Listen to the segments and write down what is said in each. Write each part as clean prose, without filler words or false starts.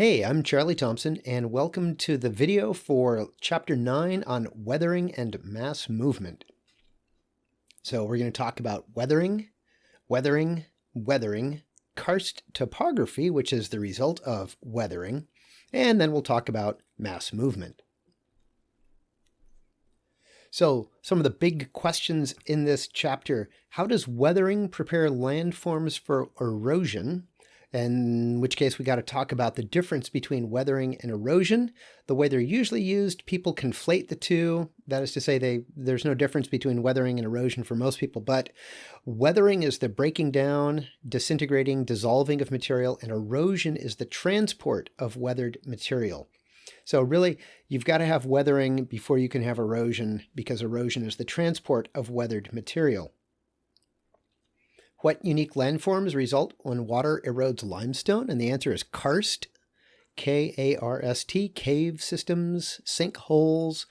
Hey, I'm Charlie Thompson, and welcome to the video for Chapter 9 on weathering and mass movement. So we're going to talk about weathering, karst topography, which is the result of weathering, and then we'll talk about mass movement. So some of the big questions in this chapter: how does weathering prepare landforms for erosion? In which case we got to talk about the difference between weathering and erosion. The way they're usually used, people conflate the two. That is to say, there's no difference between weathering and erosion for most people, but weathering is the breaking down, disintegrating, dissolving of material, and erosion is the transport of weathered material. So really, you've got to have weathering before you can have erosion, because erosion is the transport of weathered material. What unique landforms result when water erodes limestone? And the answer is karst, K-A-R-S-T, cave systems, sinkholes,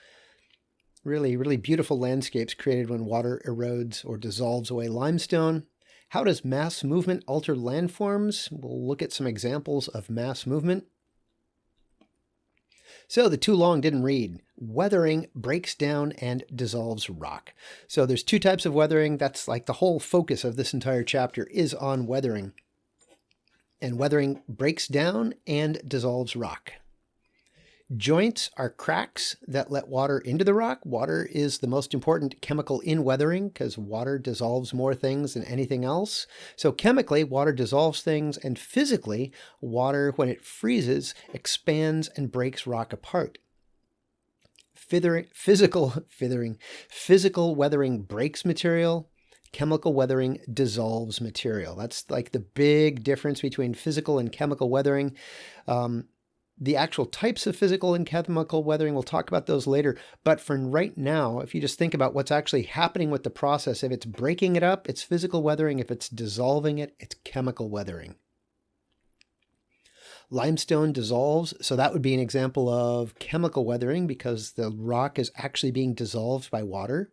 really beautiful landscapes created when water erodes or dissolves away limestone. How does mass movement alter landforms? We'll look at some examples of mass movement. So the too long didn't read. Weathering breaks down and dissolves rock. So there's two types of weathering. That's like the whole focus of this entire chapter is on weathering. And weathering breaks down and dissolves rock. Joints are cracks that let water into the rock. Water is the most important chemical in weathering because water dissolves more things than anything else. So chemically, water dissolves things, and physically, water, when it freezes, expands and breaks rock apart. Physical weathering breaks material. Chemical weathering dissolves material. That's like the big difference between physical and chemical weathering. The actual types of physical and chemical weathering, we'll talk about those later. But for right now, if you just think about what's actually happening with the process, if it's breaking it up, it's physical weathering. If it's dissolving it, it's chemical weathering. Limestone dissolves, so that would be an example of chemical weathering because the rock is actually being dissolved by water.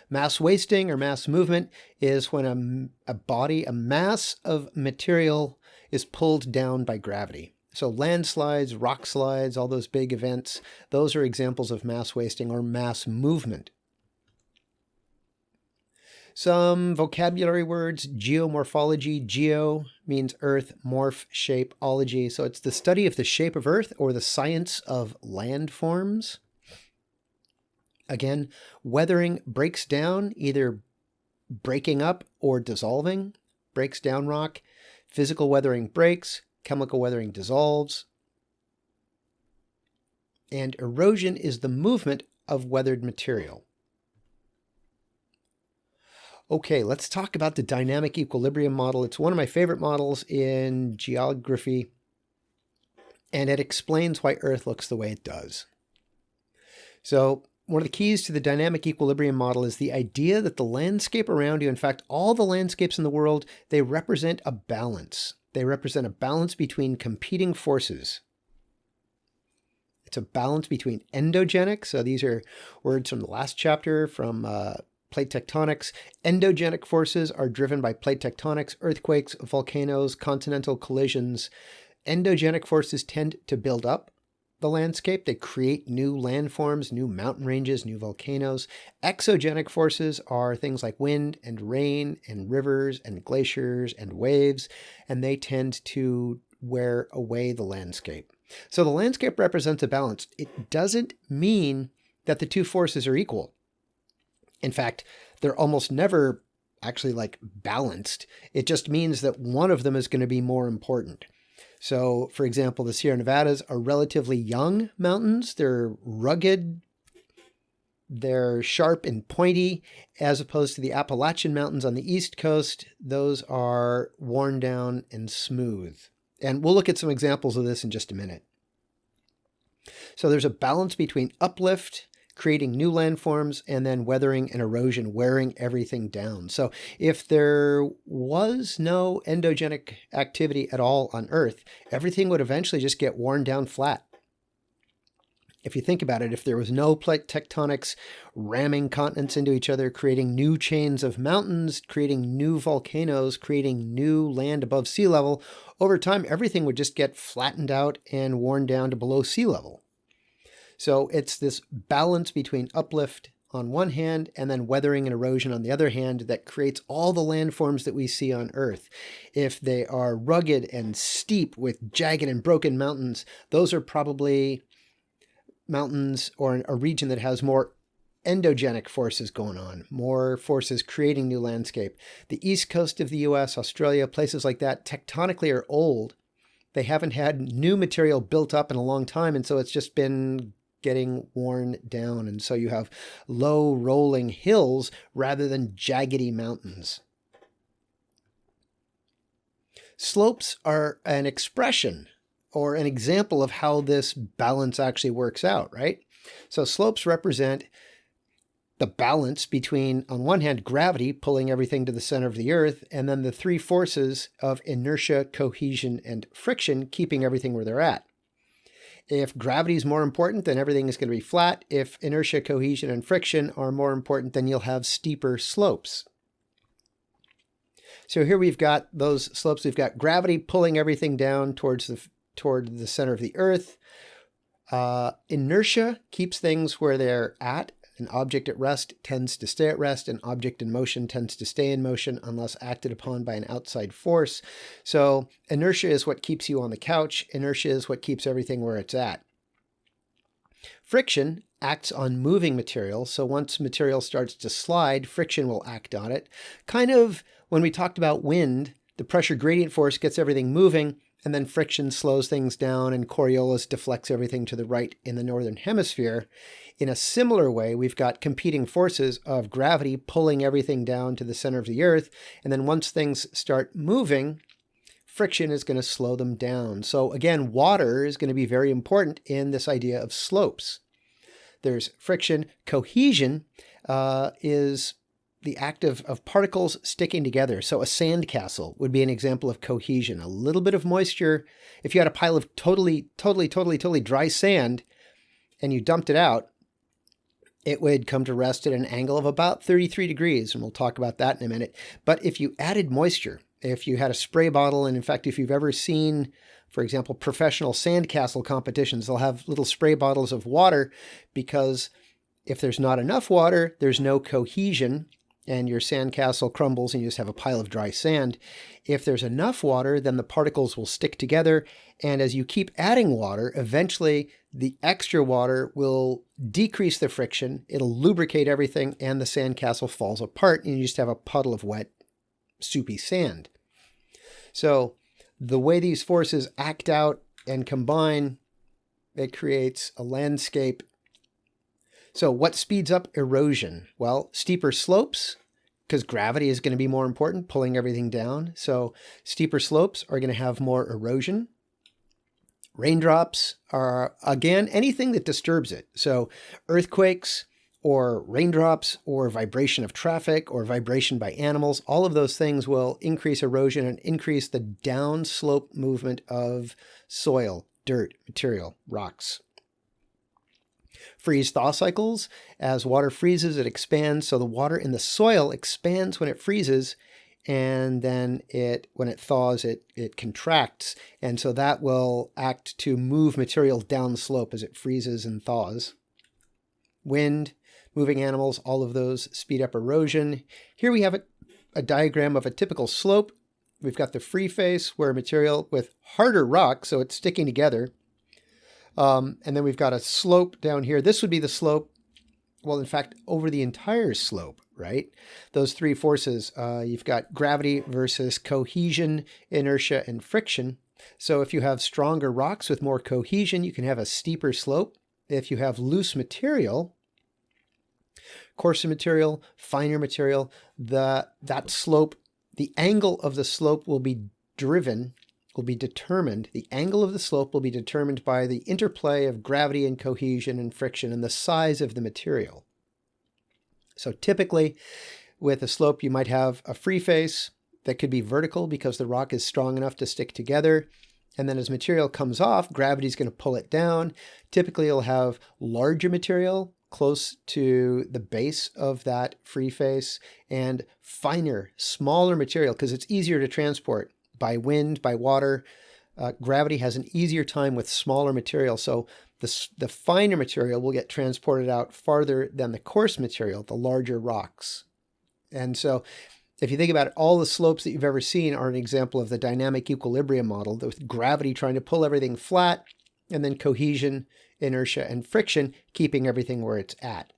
Mass wasting or mass movement is when a mass of material is pulled down by gravity. So landslides, rock slides, all those big events, those are examples of mass wasting or mass movement. Some vocabulary words: geomorphology. Geo means earth, morph, shape, ology. So it's the study of the shape of earth or the science of landforms. Again, weathering breaks down, either breaking up or dissolving, breaks down rock. Physical weathering breaks, chemical weathering dissolves. And erosion is the movement of weathered material. Okay, let's talk about the dynamic equilibrium model. It's one of my favorite models in geography, and it explains why Earth looks the way it does. So one of the keys to the dynamic equilibrium model is the idea that the landscape around you, in fact, all the landscapes in the world, they represent a balance. They represent a balance between competing forces. It's a balance between endogenic, so these are words from the last chapter from plate tectonics. Endogenic forces are driven by plate tectonics, earthquakes, volcanoes, continental collisions. Endogenic forces tend to build up the landscape. They create new landforms, new mountain ranges, new volcanoes. Exogenic forces are things like wind and rain and rivers and glaciers and waves, and they tend to wear away the landscape. So the landscape represents a balance. It doesn't mean that the two forces are equal. In fact, they're almost never actually like balanced. It just means that one of them is going to be more important. So, for example, the Sierra Nevadas are relatively young mountains. They're rugged, they're sharp and pointy, as opposed to the Appalachian Mountains on the East Coast. Those are worn down and smooth. And we'll look at some examples of this in just a minute. So there's a balance between uplift, creating new landforms, and then weathering and erosion, wearing everything down. So if there was no endogenic activity at all on Earth, everything would eventually just get worn down flat. If you think about it, if there was no plate tectonics ramming continents into each other, creating new chains of mountains, creating new volcanoes, creating new land above sea level, over time, everything would just get flattened out and worn down to below sea level. So it's this balance between uplift on one hand and then weathering and erosion on the other hand that creates all the landforms that we see on Earth. If they are rugged and steep with jagged and broken mountains, those are probably mountains or a region that has more endogenic forces going on, more forces creating new landscape. The east coast of the US, Australia, places like that tectonically are old. They haven't had new material built up in a long time, and so it's just been getting worn down. And so you have low rolling hills rather than jaggedy mountains. Slopes are an expression or an example of how this balance actually works out, right? So slopes represent the balance between, on one hand, gravity pulling everything to the center of the Earth, and then the three forces of inertia, cohesion, and friction keeping everything where they're at. If gravity is more important, then everything is going to be flat. If inertia, cohesion, and friction are more important, then you'll have steeper slopes. So here we've got those slopes. We've got gravity pulling everything down toward the center of the Earth. Inertia keeps things where they're at. An object at rest tends to stay at rest. An object in motion tends to stay in motion unless acted upon by an outside force. So inertia is what keeps you on the couch. Inertia is what keeps everything where it's at. Friction acts on moving material. So once material starts to slide, friction will act on it. Kind of when we talked about wind, the pressure gradient force gets everything moving, and then friction slows things down, and Coriolis deflects everything to the right in the northern hemisphere. In a similar way, we've got competing forces of gravity pulling everything down to the center of the Earth, and then once things start moving, friction is going to slow them down. So again, water is going to be very important in this idea of slopes. There's friction. Cohesion is the act of particles sticking together. So a sandcastle would be an example of cohesion. A little bit of moisture. If you had a pile of totally dry sand and you dumped it out, it would come to rest at an angle of about 33 degrees. And we'll talk about that in a minute. But if you added moisture, if you had a spray bottle, and in fact, if you've ever seen, for example, professional sandcastle competitions, they'll have little spray bottles of water, because if there's not enough water, there's no cohesion, and your sandcastle crumbles and you just have a pile of dry sand. If there's enough water, then the particles will stick together. And as you keep adding water, eventually the extra water will decrease the friction. It'll lubricate everything and the sandcastle falls apart and you just have a puddle of wet, soupy sand. So the way these forces act out and combine, it creates a landscape. So what speeds up erosion? Well, steeper slopes, because gravity is going to be more important, pulling everything down. So steeper slopes are going to have more erosion. Raindrops are, again, anything that disturbs it. So earthquakes or raindrops or vibration of traffic or vibration by animals, all of those things will increase erosion and increase the downslope movement of soil, dirt, material, rocks. Freeze-thaw cycles. As water freezes, it expands. So the water in the soil expands when it freezes, and then when it thaws, it contracts. And so that will act to move material downslope as it freezes and thaws. Wind, moving animals, all of those speed up erosion. Here we have a diagram of a typical slope. We've got the free face where material with harder rock, so it's sticking together. And then we've got a slope down here. This would be the slope, well, in fact, over the entire slope, right? Those three forces, you've got gravity versus cohesion, inertia, and friction. So if you have stronger rocks with more cohesion, you can have a steeper slope. If you have loose material, coarser material, finer material, that slope, the angle of the slope will be determined. The angle of the slope will be determined by the interplay of gravity and cohesion and friction and the size of the material. So typically with a slope, you might have a free face that could be vertical because the rock is strong enough to stick together. And then as material comes off, gravity is going to pull it down. Typically, you'll have larger material close to the base of that free face and finer, smaller material because it's easier to transport by wind, by water. Gravity has an easier time with smaller material. So the finer material will get transported out farther than the coarse material, the larger rocks. And so if you think about it, all the slopes that you've ever seen are an example of the dynamic equilibrium model, with gravity trying to pull everything flat, and then cohesion, inertia, and friction keeping everything where it's at.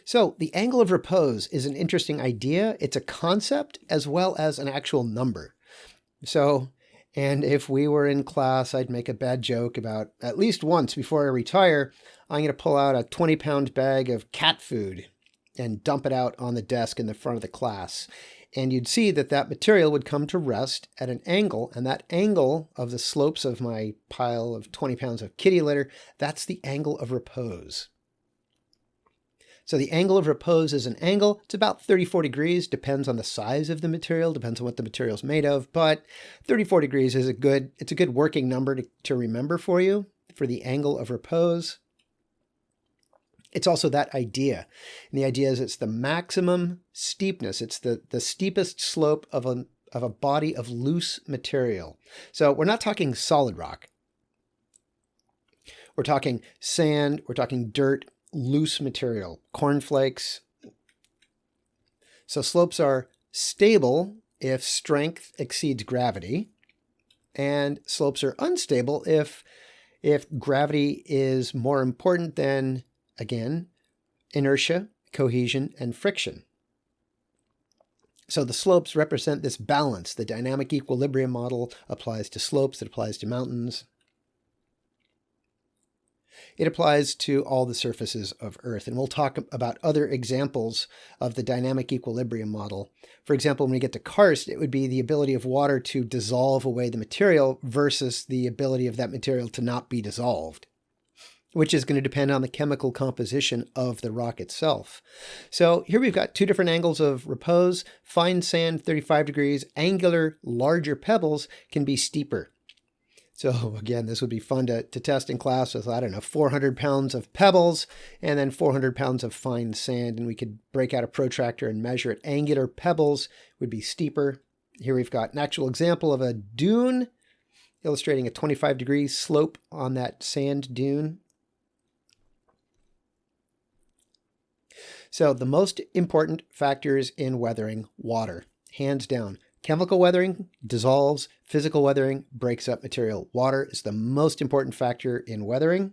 So the angle of repose is an interesting idea. It's a concept as well as an actual number. And if we were in class, I'd make a bad joke about, at least once before I retire, I'm going to pull out a 20-pound bag of cat food and dump it out on the desk in the front of the class. And you'd see that that material would come to rest at an angle, and that angle of the slopes of my pile of 20 pounds of kitty litter, that's the angle of repose. So the angle of repose is an angle. It's about 34 degrees, depends on the size of the material, depends on what the material is made of, but 34 degrees is a good working number to remember for you, for the angle of repose. It's also that idea. And the idea is it's the maximum steepness. It's the steepest slope of a body of loose material. So we're not talking solid rock. We're talking sand, we're talking dirt, loose material, cornflakes. So slopes are stable if strength exceeds gravity, and slopes are unstable if gravity is more important than, again, inertia, cohesion, and friction. So the slopes represent this balance. The dynamic equilibrium model applies to slopes, it applies to mountains. It applies to all the surfaces of Earth. And we'll talk about other examples of the dynamic equilibrium model. For example, when we get to karst, it would be the ability of water to dissolve away the material versus the ability of that material to not be dissolved, which is going to depend on the chemical composition of the rock itself. So here we've got two different angles of repose. Fine sand, 35 degrees. Angular, larger pebbles can be steeper. So again, this would be fun to test in class with, 400 pounds of pebbles and then 400 pounds of fine sand. And we could break out a protractor and measure it. Angular pebbles would be steeper. Here we've got an actual example of a dune, illustrating a 25 degree slope on that sand dune. So the most important factors in weathering: water, hands down. Chemical weathering dissolves, physical weathering breaks up material. Water is the most important factor in weathering.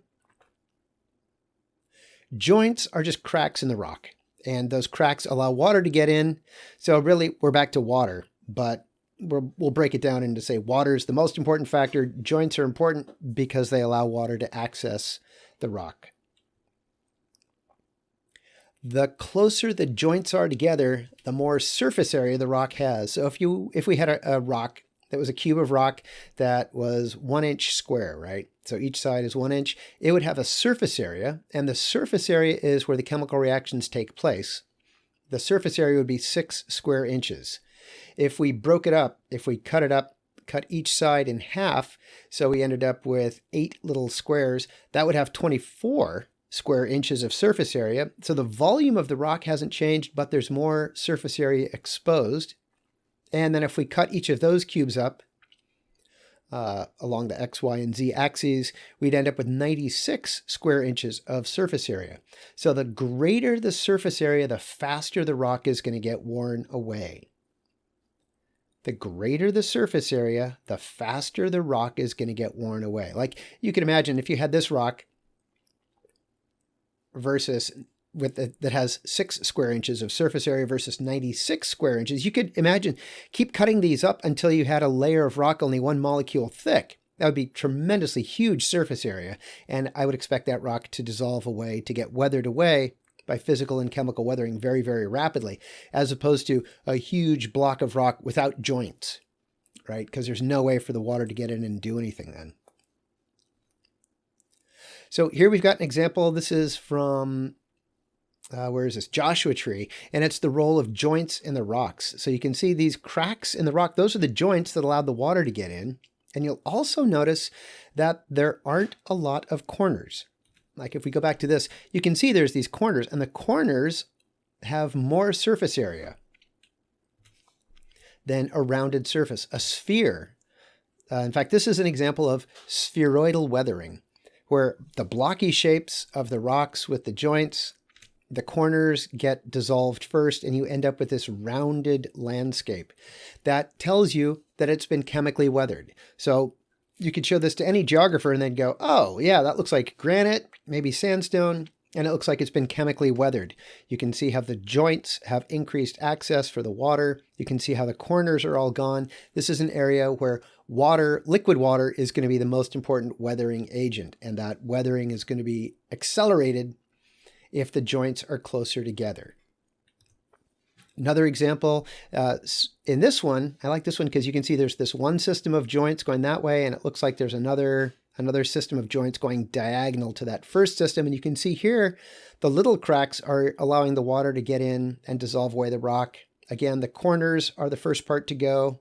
Joints are just cracks in the rock, and those cracks allow water to get in. So really, we're back to water, but we'll break it down into say water is the most important factor. Joints are important because they allow water to access the rock. The closer the joints are together, the more surface area the rock has. So if we had a rock that was a cube of rock that was 1 inch square, right? So each side is 1 inch, it would have a surface area, and the surface area is where the chemical reactions take place. The surface area would be 6 square inches. If we broke it up, if we cut it up, cut each side in half, so we ended up with 8 little squares, that would have 24 square inches of surface area. So the volume of the rock hasn't changed, but there's more surface area exposed. And then if we cut each of those cubes up along the X, Y, and Z axes, we'd end up with 96 square inches of surface area. So the greater the surface area, the faster the rock is going to get worn away. The greater the surface area, the faster the rock is going to get worn away. Like you can imagine if you had this rock versus that has 6 square inches of surface area versus 96 square inches. You could imagine, keep cutting these up until you had a layer of rock only 1 molecule thick. That would be tremendously huge surface area. And I would expect that rock to dissolve away, to get weathered away by physical and chemical weathering very, very rapidly, as opposed to a huge block of rock without joints, right? Because there's no way for the water to get in and do anything then. So here we've got an example. This is from where is this? Joshua Tree. And it's the role of joints in the rocks. So you can see these cracks in the rock. Those are the joints that allowed the water to get in. And you'll also notice that there aren't a lot of corners. Like if we go back to this, you can see there's these corners, and the corners have more surface area than a rounded surface, a sphere. In fact, this is an example of spheroidal weathering, where the blocky shapes of the rocks with the joints, the corners get dissolved first, and you end up with this rounded landscape. That tells you that it's been chemically weathered. So you could show this to any geographer and then go, oh yeah, that looks like granite, maybe sandstone, and it looks like it's been chemically weathered. You can see how the joints have increased access for the water. You can see how the corners are all gone. This is an area where water, liquid water, is going to be the most important weathering agent, and that weathering is going to be accelerated if the joints are closer together. Another example, in this one, I like this one because you can see there's this one system of joints going that way, and it looks like there's another system of joints going diagonal to that first system. And you can see here, the little cracks are allowing the water to get in and dissolve away the rock. Again, the corners are the first part to go.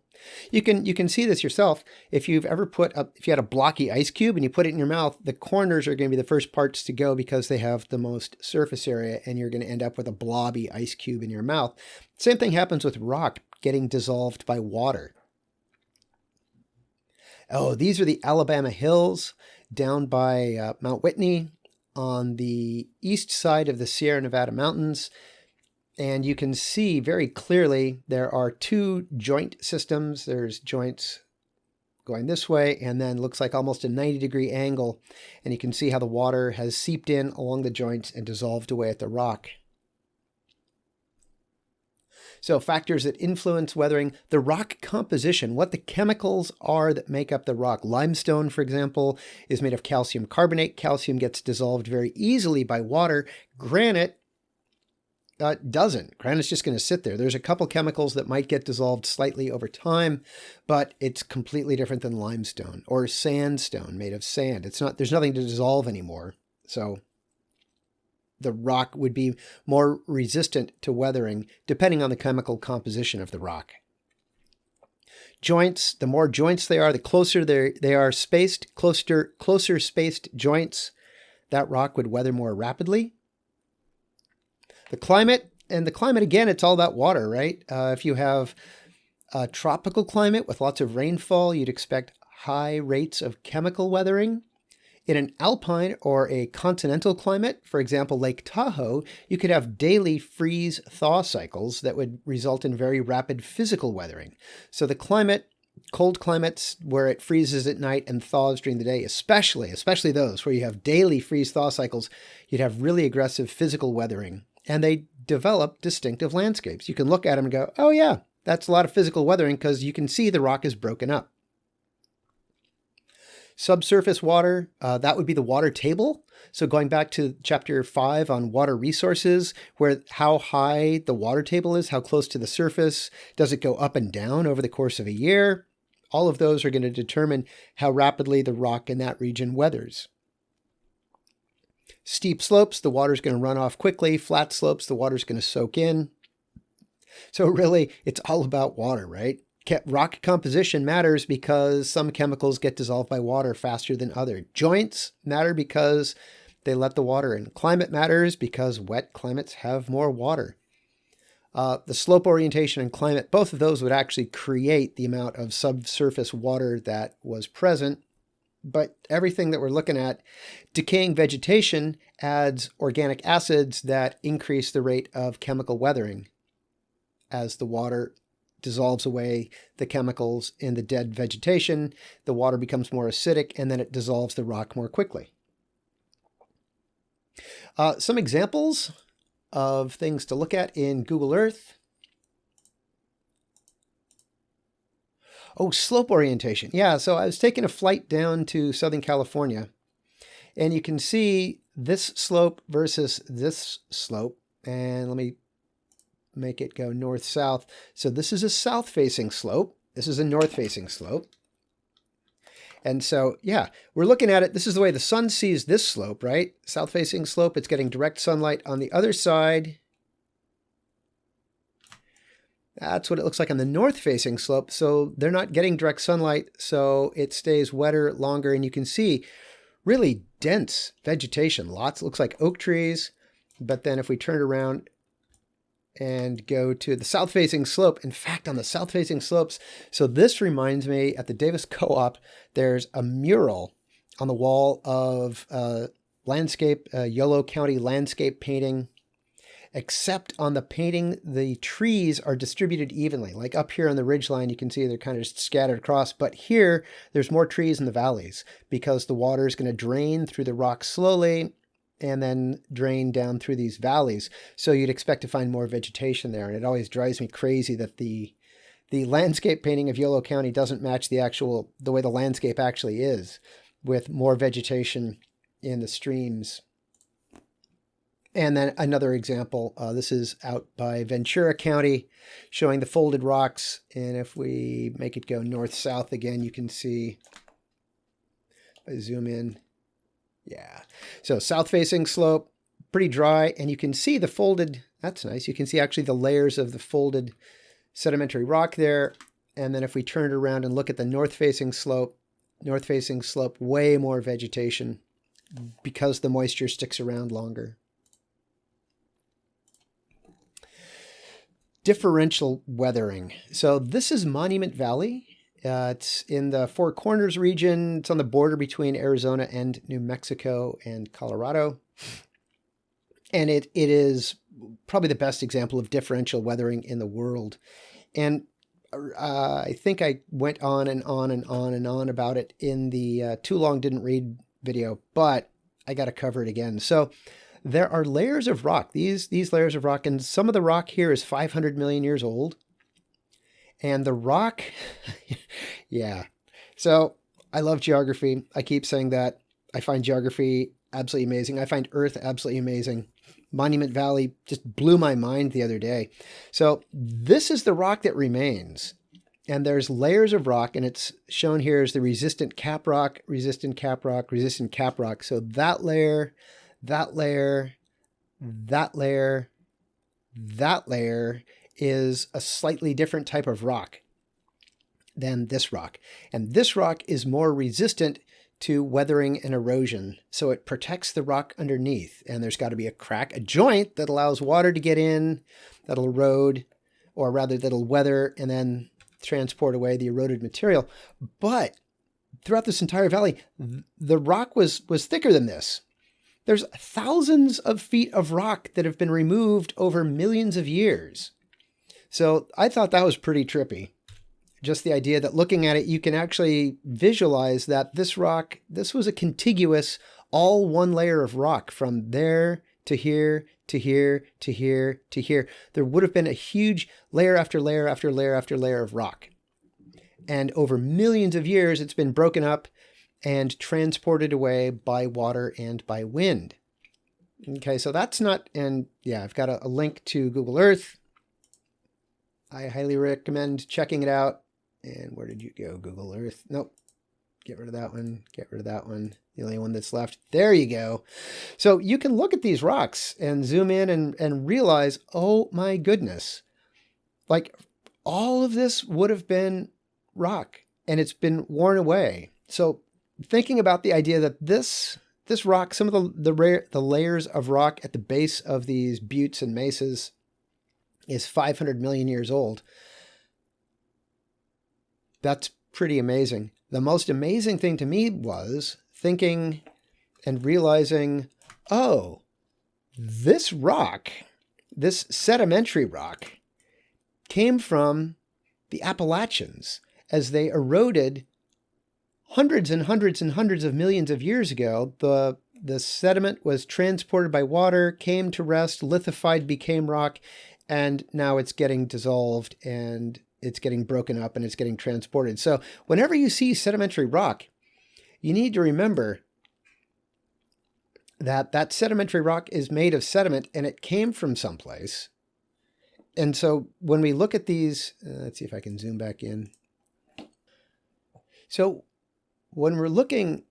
You can see this yourself. If you've ever if you had a blocky ice cube and you put it in your mouth, the corners are going to be the first parts to go because they have the most surface area, and you're going to end up with a blobby ice cube in your mouth. Same thing happens with rock getting dissolved by water. Oh, these are the Alabama Hills down by Mount Whitney on the east side of the Sierra Nevada mountains. And you can see very clearly there are two joint systems. There's joints going this way, and then looks like almost a 90-degree angle. And you can see how the water has seeped in along the joints and dissolved away at the rock. So factors that influence weathering: the rock composition, what the chemicals are that make up the rock. Limestone, for example, is made of calcium carbonate. Calcium gets dissolved very easily by water. Granite doesn't. Granite's just going to sit there. There's a couple chemicals that might get dissolved slightly over time, but it's completely different than limestone or sandstone made of sand. There's nothing to dissolve anymore. So the rock would be more resistant to weathering depending on the chemical composition of the rock. Joints, the more joints they are, the closer they are spaced, closer spaced joints, that rock would weather more rapidly. The climate again, it's all about water, right? If you have a tropical climate with lots of rainfall, you'd expect high rates of chemical weathering. In an alpine or a continental climate, for example, Lake Tahoe, you could have daily freeze-thaw cycles that would result in very rapid physical weathering. So the climate, cold climates where it freezes at night and thaws during the day, especially those where you have daily freeze-thaw cycles, you'd have really aggressive physical weathering. And they develop distinctive landscapes. You can look at them and go, oh yeah, that's a lot of physical weathering because you can see the rock is broken up. Subsurface water, that would be the water table. So going back to chapter 5 on water resources, where how high the water table is, how close to the surface, does it go up and down over the course of a year? All of those are going to determine how rapidly the rock in that region weathers. Steep slopes, the water's going to run off quickly. Flat slopes, the water's going to soak in. So really, it's all about water, right? Rock composition matters because some chemicals get dissolved by water faster than others. Joints matter because they let the water in. Climate matters because wet climates have more water. The slope orientation and climate, both of those would actually create the amount of subsurface water that was present. But everything that we're looking at, decaying vegetation adds organic acids that increase the rate of chemical weathering. As the water dissolves away the chemicals in the dead vegetation, the water becomes more acidic, and then it dissolves the rock more quickly. Some examples of things to look at in Google Earth. Oh, slope orientation. Yeah, so I was taking a flight down to Southern California, and you can see this slope versus this slope. And let me make it go north-south. So this is a south-facing slope. This is a north-facing slope. And so, yeah, we're looking at it. This is the way the sun sees this slope, right? South-facing slope. It's getting direct sunlight on the other side. That's what it looks like on the north-facing slope. So they're not getting direct sunlight, so it stays wetter longer. And you can see really dense vegetation. Lots, looks like oak trees. But then if we turn it around and go to the south-facing slope, in fact, on the south-facing slopes, so this reminds me, at the Davis Co-op, there's a mural on the wall of landscape, Yolo County landscape painting, except on the painting, the trees are distributed evenly. Like up here on the ridgeline, you can see they're kind of scattered across, but here there's more trees in the valleys because the water is going to drain through the rocks slowly and then drain down through these valleys. So you'd expect to find more vegetation there. And it always drives me crazy that the landscape painting of Yolo County doesn't match the way the landscape actually is, with more vegetation in the streams. And then another example, this is out by Ventura County, showing the folded rocks. And if we make it go north-south again, you can see, if I zoom in, yeah. So south-facing slope, pretty dry, and you can see the folded, that's nice. You can see actually the layers of the folded sedimentary rock there. And then if we turn it around and look at the north-facing slope, way more vegetation because the moisture sticks around longer. Differential weathering. So this is Monument Valley. It's in the Four Corners region. It's on the border between Arizona and New Mexico and Colorado. And it is probably the best example of differential weathering in the world. And I think I went on and on and on and on about it in the Too Long Didn't Read video, but I got to cover it again. So there are layers of rock, these layers of rock, and some of the rock here is 500 million years old. And the rock, yeah. So I love geography. I keep saying that. I find geography absolutely amazing. I find Earth absolutely amazing. Monument Valley just blew my mind the other day. So this is the rock that remains. And there's layers of rock, and it's shown here as the resistant cap rock, resistant cap rock, resistant cap rock. So that layer, that layer, that layer, that layer is a slightly different type of rock than this rock. And this rock is more resistant to weathering and erosion. So it protects the rock underneath. And there's got to be a crack, a joint that allows water to get in, that'll erode, or rather that'll weather and then transport away the eroded material. But throughout this entire valley, the rock was thicker than this. There's thousands of feet of rock that have been removed over millions of years. So I thought that was pretty trippy. Just the idea that looking at it, you can actually visualize that this rock, this was a contiguous, all one layer of rock from there to here, to here, to here, to here. There would have been a huge layer after layer after layer after layer of rock. And over millions of years, it's been broken up and transported away by water and by wind. Okay, so that's not, and yeah, I've got a link to Google Earth. I highly recommend checking it out. And where did you go? Google Earth. Nope. Get rid of that one. Get rid of that one. The only one that's left. There you go. So you can look at these rocks and zoom in and realize, oh my goodness, like all of this would have been rock and it's been worn away. So thinking about the idea that this rock, some of the layers of rock at the base of these buttes and mesas is 500 million years old. That's pretty amazing. The most amazing thing to me was thinking and realizing, oh, this rock, this sedimentary rock, came from the Appalachians as they eroded hundreds and hundreds and hundreds of millions of years ago. The sediment was transported by water, came to rest, lithified, became rock, and now it's getting dissolved and it's getting broken up and it's getting transported. So whenever you see sedimentary rock, you need to remember that that sedimentary rock is made of sediment and it came from someplace. And so when we look at these, let's see if I can zoom back in. So when we're looking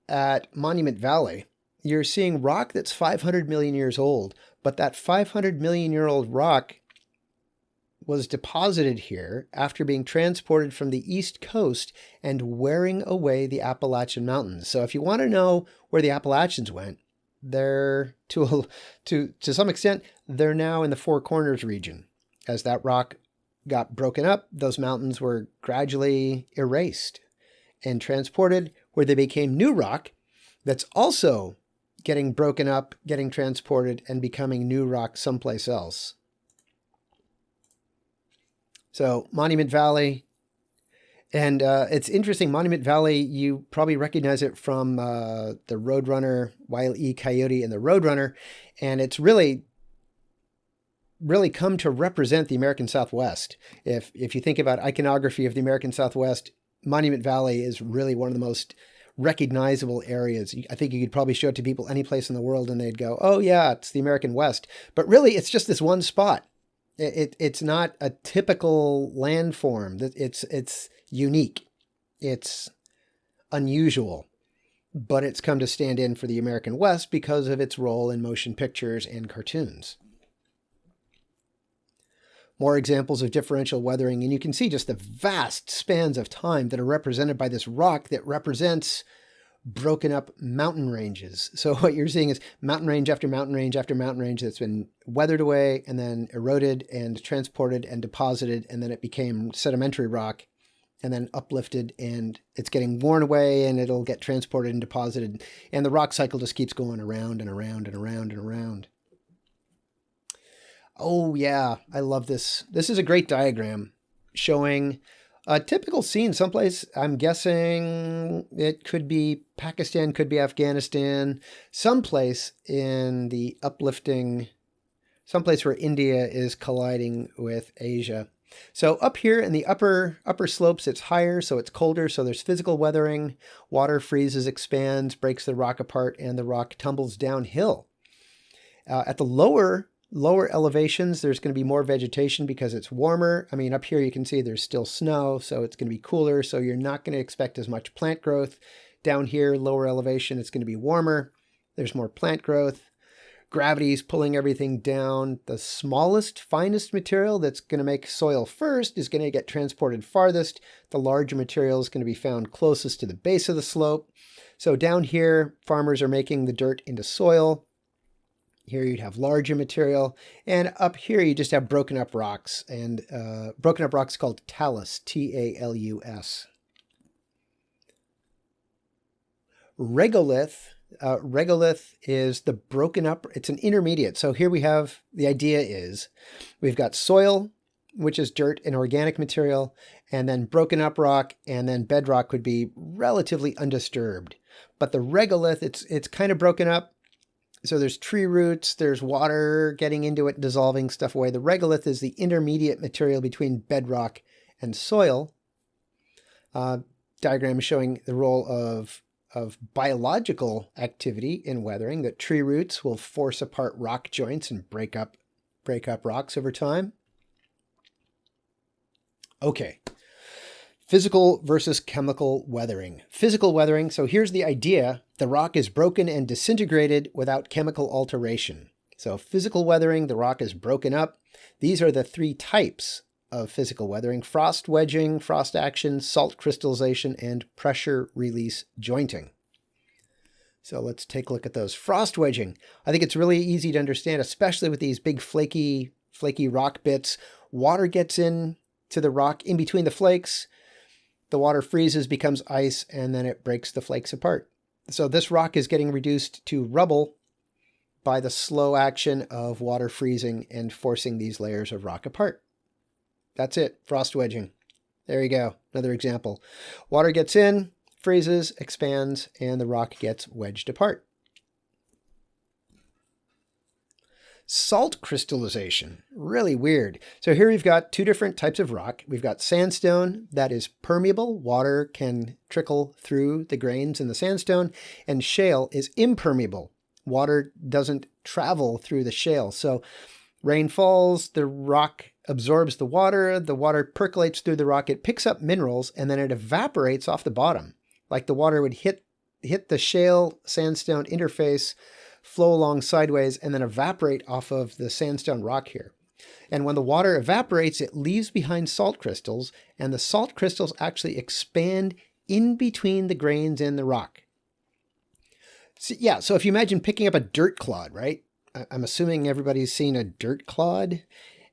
at Monument Valley, you're seeing rock that's 500 million years old, but that 500 million year old rock was deposited here after being transported from the East Coast and wearing away the Appalachian Mountains. So if you want to know where the Appalachians went, they're to some extent, they're now in the Four Corners region. As that rock got broken up, those mountains were gradually erased and transported where they became new rock that's also getting broken up, getting transported, and becoming new rock someplace else. So Monument Valley, and it's interesting, Monument Valley, you probably recognize it from the Roadrunner, Wile E. Coyote and the Roadrunner, and it's really come to represent the American Southwest. If you think about iconography of the American Southwest, Monument Valley is really one of the most recognizable areas. I think you could probably show it to people any place in the world and they'd go, oh yeah, it's the American West. But really, it's just this one spot. It's not a typical landform. It's unique. It's unusual. But it's come to stand in for the American West because of its role in motion pictures and cartoons. More examples of differential weathering, and you can see just the vast spans of time that are represented by this rock that represents broken up mountain ranges. So what you're seeing is mountain range after mountain range after mountain range that's been weathered away and then eroded and transported and deposited, and then it became sedimentary rock and then uplifted, and it's getting worn away and it'll get transported and deposited, and the rock cycle just keeps going around and around and around and around. Oh yeah, I love this. This is a great diagram showing a typical scene someplace. I'm guessing it could be Pakistan, could be Afghanistan, someplace in the uplifting, someplace where India is colliding with Asia. So up here in the upper slopes, it's higher, so it's colder, so there's physical weathering. Water freezes, expands, breaks the rock apart, and the rock tumbles downhill. At the lower elevations, there's going to be more vegetation because it's warmer. I mean, up here you can see there's still snow, so it's going to be cooler, so you're not going to expect as much plant growth. Down here, lower elevation, it's going to be warmer. There's more plant growth. Gravity's pulling everything down. The smallest, finest material that's going to make soil first is going to get transported farthest. The larger material is going to be found closest to the base of the slope. So down here, farmers are making the dirt into soil. Here you'd have larger material, and up here you just have broken up rocks, and broken up rocks called talus, Talus. Regolith. Regolith is the broken up, it's an intermediate. So here we have, the idea is, we've got soil, which is dirt and organic material, and then broken up rock, and then bedrock would be relatively undisturbed. But the regolith, it's kind of broken up. So there's tree roots, there's water getting into it, dissolving stuff away. The regolith is the intermediate material between bedrock and soil. Diagram is showing the role of biological activity in weathering, that tree roots will force apart rock joints and break up rocks over time. Okay. Physical versus chemical weathering. Physical weathering, so here's the idea. The rock is broken and disintegrated without chemical alteration. So physical weathering, the rock is broken up. These are the three types of physical weathering: frost wedging, frost action, salt crystallization, and pressure release jointing. So let's take a look at those. Frost wedging. I think it's really easy to understand, especially with these big flaky rock bits. Water gets in to the rock in between the flakes. The water freezes, becomes ice, and then it breaks the flakes apart. So this rock is getting reduced to rubble by the slow action of water freezing and forcing these layers of rock apart. That's it, frost wedging. There you go, another example. Water gets in, freezes, expands, and the rock gets wedged apart. Salt crystallization, really weird. So here we've got two different types of rock. We've got sandstone that is permeable. Water can trickle through the grains in the sandstone, and shale is impermeable. Water doesn't travel through the shale. So rain falls, the rock absorbs the water percolates through the rock, it picks up minerals, and then it evaporates off the bottom. Like the water would hit the shale sandstone interface, flow along sideways, and then evaporate off of the sandstone rock here. And when the water evaporates, it leaves behind salt crystals, and the salt crystals actually expand in between the grains in the rock. So, yeah, so if you imagine picking up a dirt clod, right? I'm assuming everybody's seen a dirt clod,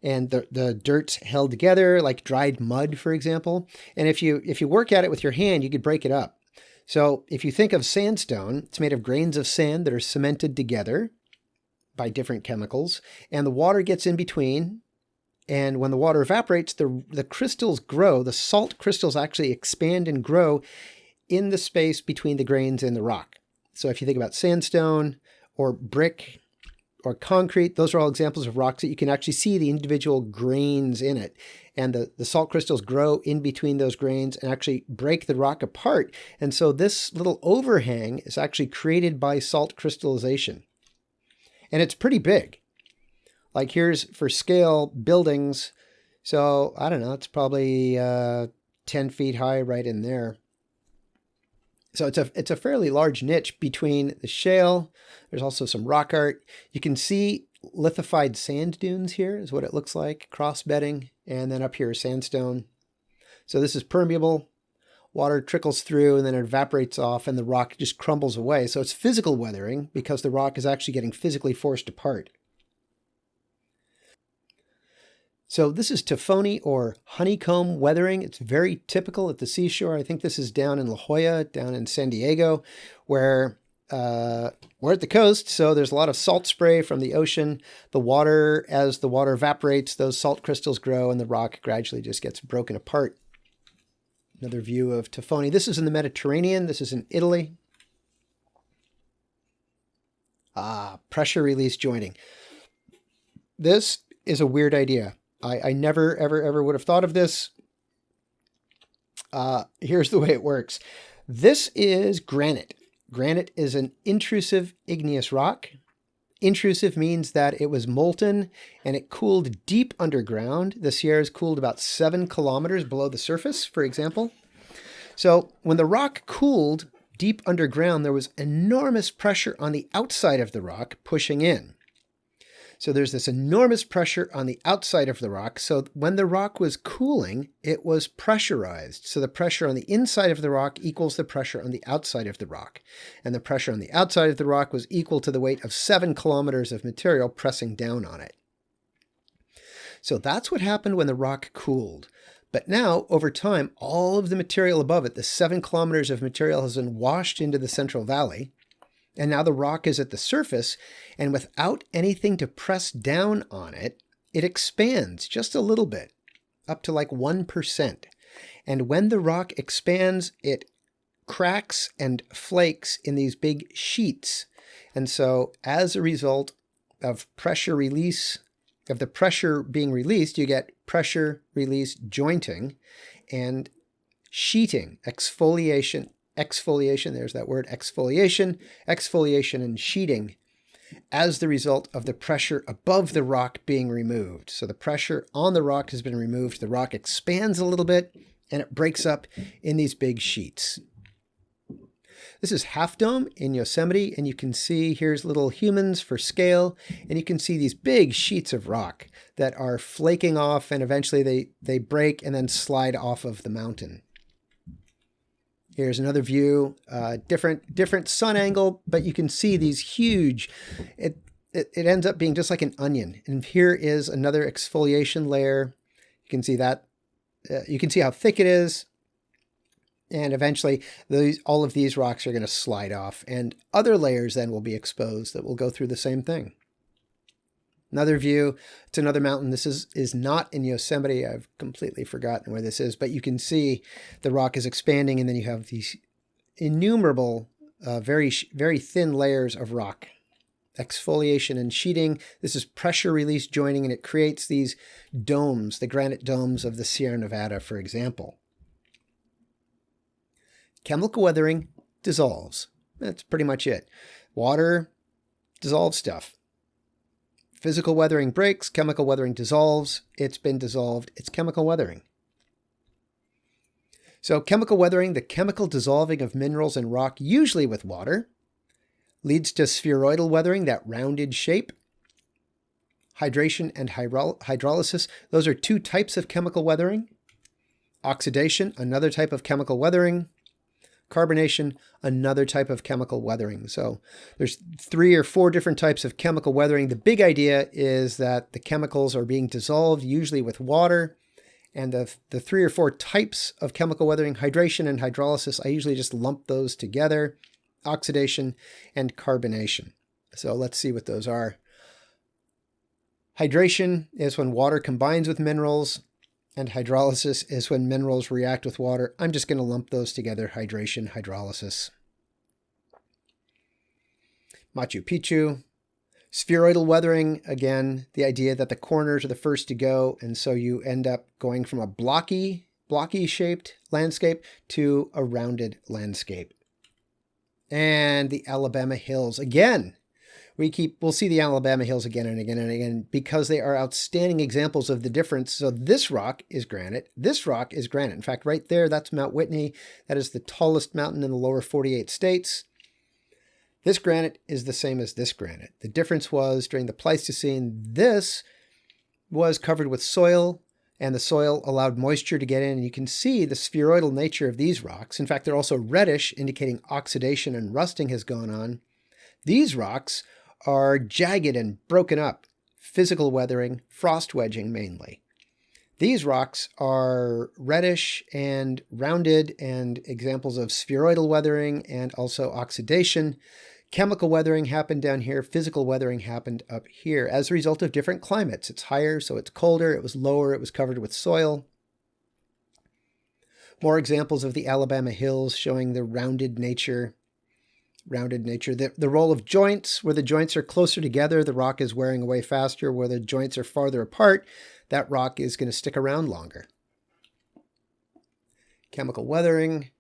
and the dirt's held together like dried mud, for example. And if you work at it with your hand, you could break it up. So if you think of sandstone, it's made of grains of sand that are cemented together by different chemicals, and the water gets in between. And when the water evaporates, the crystals grow. The salt crystals actually expand and grow in the space between the grains in the rock. So if you think about sandstone or brick or concrete, those are all examples of rocks that you can actually see the individual grains in it. And the salt crystals grow in between those grains and actually break the rock apart. And so this little overhang is actually created by salt crystallization. And it's pretty big. Like here's for scale buildings. So I don't know, it's probably 10 feet high right in there. So it's a fairly large niche between the shale. There's also some rock art. You can see lithified sand dunes here is what it looks like, cross bedding, and then up here is sandstone. So this is permeable. Water trickles through and then it evaporates off and the rock just crumbles away. So it's physical weathering because the rock is actually getting physically forced apart. So this is Tophonie or honeycomb weathering. It's very typical at the seashore. I think this is down in La Jolla, down in San Diego, where we're at the coast. So there's a lot of salt spray from the ocean. The water, as the water evaporates, those salt crystals grow and the rock gradually just gets broken apart. Another view of Tophonie. This is in the Mediterranean. This is in Italy. Pressure release jointing. This is a weird idea. I never, ever would have thought of this. Here's the way it works. This is granite. Granite is an intrusive igneous rock. Intrusive means that it was molten and it cooled deep underground. The Sierras cooled about 7 kilometers below the surface, for example. So when the rock cooled deep underground, there was enormous pressure on the outside of the rock pushing in. So there's this enormous pressure on the outside of the rock. So when the rock was cooling, it was pressurized. So the pressure on the inside of the rock equals the pressure on the outside of the rock. And the pressure on the outside of the rock was equal to the weight of 7 kilometers of material pressing down on it. So that's what happened when the rock cooled. But now, over time, all of the material above it, the 7 kilometers of material, has been washed into the Central Valley. And now the rock is at the surface, and without anything to press down on it, it expands just a little bit, up to like 1%. And when the rock expands, it cracks and flakes in these big sheets. And so as a result of pressure release, of the pressure being released, you get pressure release jointing and sheeting, exfoliation, there's that word, exfoliation and sheeting as the result of the pressure above the rock being removed. So the pressure on the rock has been removed. The rock expands a little bit and it breaks up in these big sheets. This is Half Dome in Yosemite, and you can see here's little humans for scale, and you can see these big sheets of rock that are flaking off, and eventually they break and then slide off of the mountain. Here's another view, different sun angle, but you can see these huge, it ends up being just like an onion. And here is another exfoliation layer. You can see that, you can see how thick it is. And eventually all of these rocks are going to slide off, and other layers then will be exposed that will go through the same thing. Another view, it's another mountain. This is not in Yosemite. I've completely forgotten where this is, but you can see the rock is expanding, and then you have these innumerable, very thin layers of rock. Exfoliation and sheeting. This is pressure release joining, and it creates these domes, the granite domes of the Sierra Nevada, for example. Chemical weathering dissolves. That's pretty much it. Water dissolves stuff. Physical weathering breaks, chemical weathering dissolves. It's been dissolved. It's chemical weathering. So chemical weathering, the chemical dissolving of minerals and rock, usually with water, leads to spheroidal weathering, that rounded shape. Hydration and hydrolysis, those are two types of chemical weathering. Oxidation, another type of chemical weathering. Carbonation, another type of chemical weathering. So there's 3 or 4 different types of chemical weathering. The big idea is that the chemicals are being dissolved, usually with water. And the 3 or 4 types of chemical weathering, hydration and hydrolysis, I usually just lump those together. Oxidation and carbonation. So let's see what those are. Hydration is when water combines with minerals, and hydrolysis is when minerals react with water. I'm just going to lump those together, hydration, hydrolysis. Machu Picchu. Spheroidal weathering, again, the idea that the corners are the first to go, and so you end up going from a blocky shaped landscape to a rounded landscape. And the Alabama Hills, again, we'll see the Alabama Hills again and again and again because they are outstanding examples of the difference. So this rock is granite. This rock is granite. In fact, right there, that's Mount Whitney. That is the tallest mountain in the lower 48 states. This granite is the same as this granite. The difference was during the Pleistocene, this was covered with soil, and the soil allowed moisture to get in. And you can see the spheroidal nature of these rocks. In fact, they're also reddish, indicating oxidation and rusting has gone on. These rocks are jagged and broken up, physical weathering, frost wedging mainly. These rocks are reddish and rounded and examples of spheroidal weathering and also oxidation. Chemical weathering happened down here. Physical weathering happened up here as a result of different climates. It's higher, so it's colder. It was lower. It was covered with soil. More examples of the Alabama Hills showing the rounded nature. The role of joints, where the joints are closer together, the rock is wearing away faster. Where the joints are farther apart, that rock is going to stick around longer. Chemical weathering.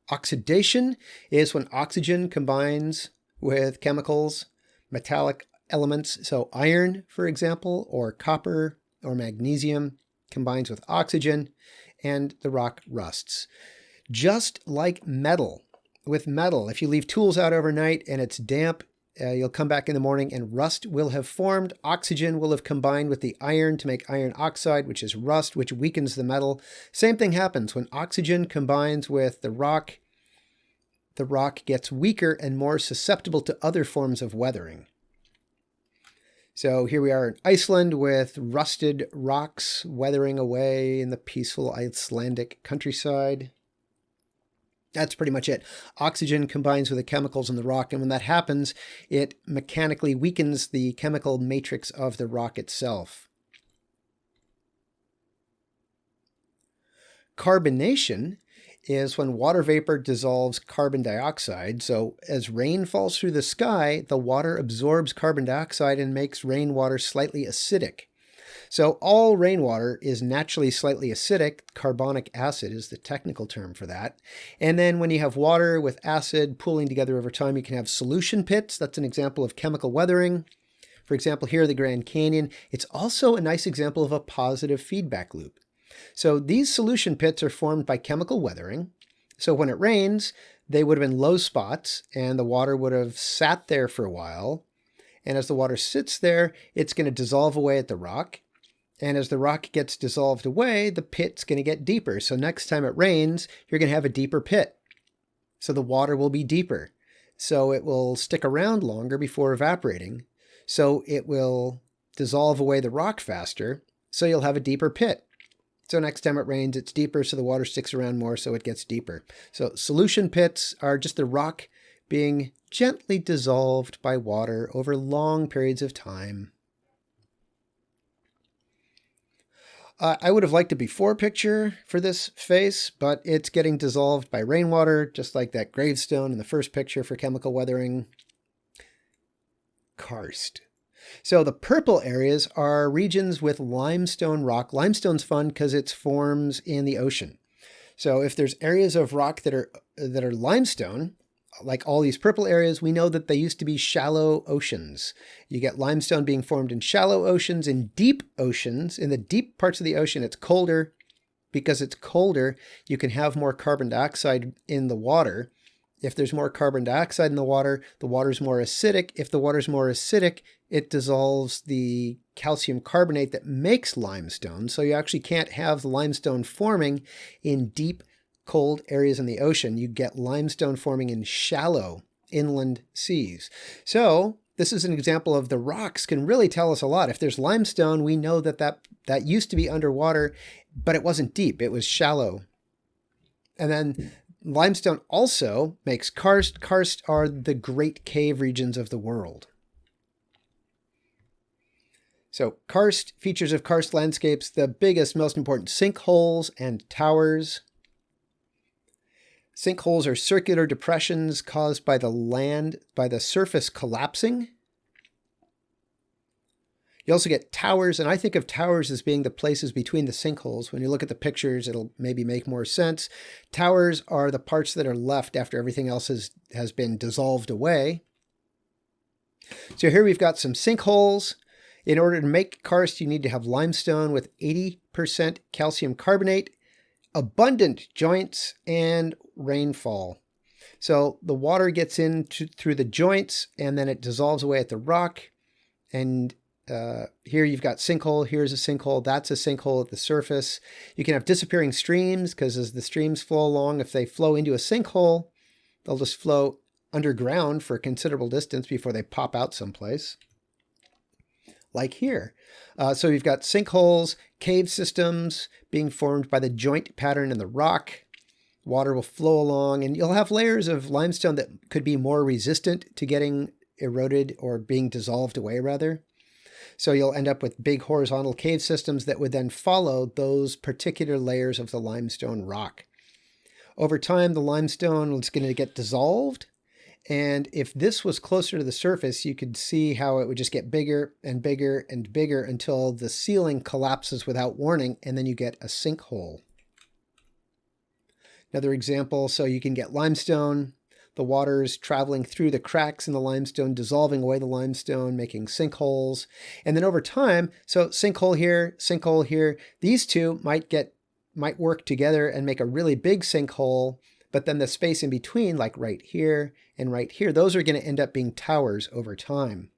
Oxidation is when oxygen combines with chemicals, metallic elements. So iron, for example, or copper or magnesium combines with oxygen and the rock rusts. Just like metal. With metal, if you leave tools out overnight and it's damp, you'll come back in the morning and rust will have formed. Oxygen will have combined with the iron to make iron oxide, which is rust, which weakens the metal. Same thing happens when oxygen combines with the rock. The rock gets weaker and more susceptible to other forms of weathering. So here we are in Iceland with rusted rocks weathering away in the peaceful Icelandic countryside. That's pretty much it. Oxygen combines with the chemicals in the rock, and when that happens, it mechanically weakens the chemical matrix of the rock itself. Carbonation is when water vapor dissolves carbon dioxide. So as rain falls through the sky, the water absorbs carbon dioxide and makes rainwater slightly acidic. So all rainwater is naturally slightly acidic. Carbonic acid is the technical term for that. And then when you have water with acid pooling together over time, you can have solution pits. That's an example of chemical weathering. For example, here, the Grand Canyon. It's also a nice example of a positive feedback loop. So these solution pits are formed by chemical weathering. So when it rains, they would have been low spots and the water would have sat there for a while. And as the water sits there, it's going to dissolve away at the rock. And as the rock gets dissolved away, the pit's going to get deeper. So next time it rains, you're going to have a deeper pit. So the water will be deeper. So it will stick around longer before evaporating. So it will dissolve away the rock faster. So you'll have a deeper pit. So next time it rains, it's deeper, so the water sticks around more, so it gets deeper. So solution pits are just the rock being gently dissolved by water over long periods of time. I would have liked a before picture for this face, but it's getting dissolved by rainwater, just like that gravestone in the first picture for chemical weathering. Karst. So the purple areas are regions with limestone rock. Limestone's fun because it forms in the ocean. So if there's areas of rock that are limestone, like all these purple areas, we know that they used to be shallow oceans. You get limestone being formed in shallow oceans, in deep oceans. In the deep parts of the ocean, it's colder because it's colder, you can have more carbon dioxide in the water. If there's more carbon dioxide in the water's more acidic. If the water's more acidic, it dissolves the calcium carbonate that makes limestone. So you actually can't have the limestone forming in deep, cold areas in the ocean. You get limestone forming in shallow inland seas. So this is an example of the rocks can really tell us a lot. If there's limestone, we know that used to be underwater, but it wasn't deep. It was shallow. And then limestone also makes karst. Karst are the great cave regions of the world. So karst, features of karst landscapes, the biggest, most important, sinkholes and towers. Sinkholes are circular depressions caused by the surface collapsing. You also get towers, and I think of towers as being the places between the sinkholes. When you look at the pictures, it'll maybe make more sense. Towers are the parts that are left after everything else has been dissolved away. So here we've got some sinkholes. In order to make karst, you need to have limestone with 80% calcium carbonate, abundant joints, and rainfall. So the water gets in through the joints, and then it dissolves away at the rock. And here you've got sinkhole, here's a sinkhole, that's a sinkhole at the surface. You can have disappearing streams, because as the streams flow along, if they flow into a sinkhole, they'll just flow underground for a considerable distance before they pop out someplace. Like here. So you've got sinkholes, cave systems being formed by the joint pattern in the rock. Water will flow along, and you'll have layers of limestone that could be more resistant to getting eroded or being dissolved away, rather. So you'll end up with big horizontal cave systems that would then follow those particular layers of the limestone rock. Over time, the limestone is going to get dissolved. And if this was closer to the surface, you could see how it would just get bigger and bigger and bigger until the ceiling collapses without warning, and then you get a sinkhole. Another example, so you can get limestone. The water's traveling through the cracks in the limestone, dissolving away the limestone, making sinkholes. And then over time, so sinkhole here, these two might work together and make a really big sinkhole. But then the space in between, like right here and right here, those are going to end up being towers over time.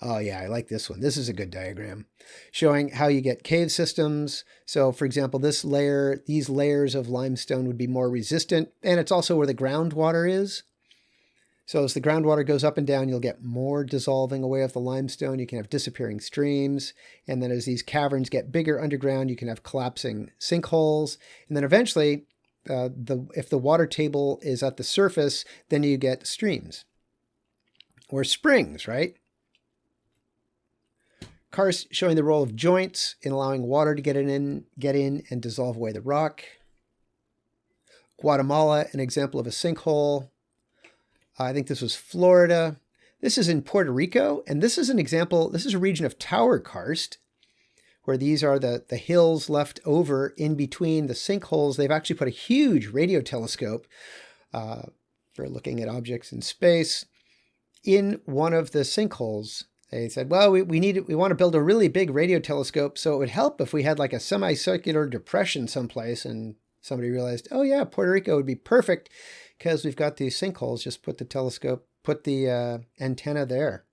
Oh yeah, I like this one. This is a good diagram showing how you get cave systems. So for example, these layers of limestone would be more resistant, and it's also where the groundwater is. So as the groundwater goes up and down, you'll get more dissolving away of the limestone. You can have disappearing streams. And then as these caverns get bigger underground, you can have collapsing sinkholes. And then eventually, if the water table is at the surface, then you get streams or springs, right? Karst showing the role of joints in allowing water to get in and dissolve away the rock. Guatemala, an example of a sinkhole. I think this was Florida. This is in Puerto Rico, and this is an example. This is a region of tower karst, where these are the hills left over in between the sinkholes. They've actually put a huge radio telescope for looking at objects in space in one of the sinkholes. They said, well, we want to build a really big radio telescope, so it would help if we had like a semicircular depression someplace. And somebody realized, oh yeah, Puerto Rico would be perfect because we've got these sinkholes. Just put the antenna there.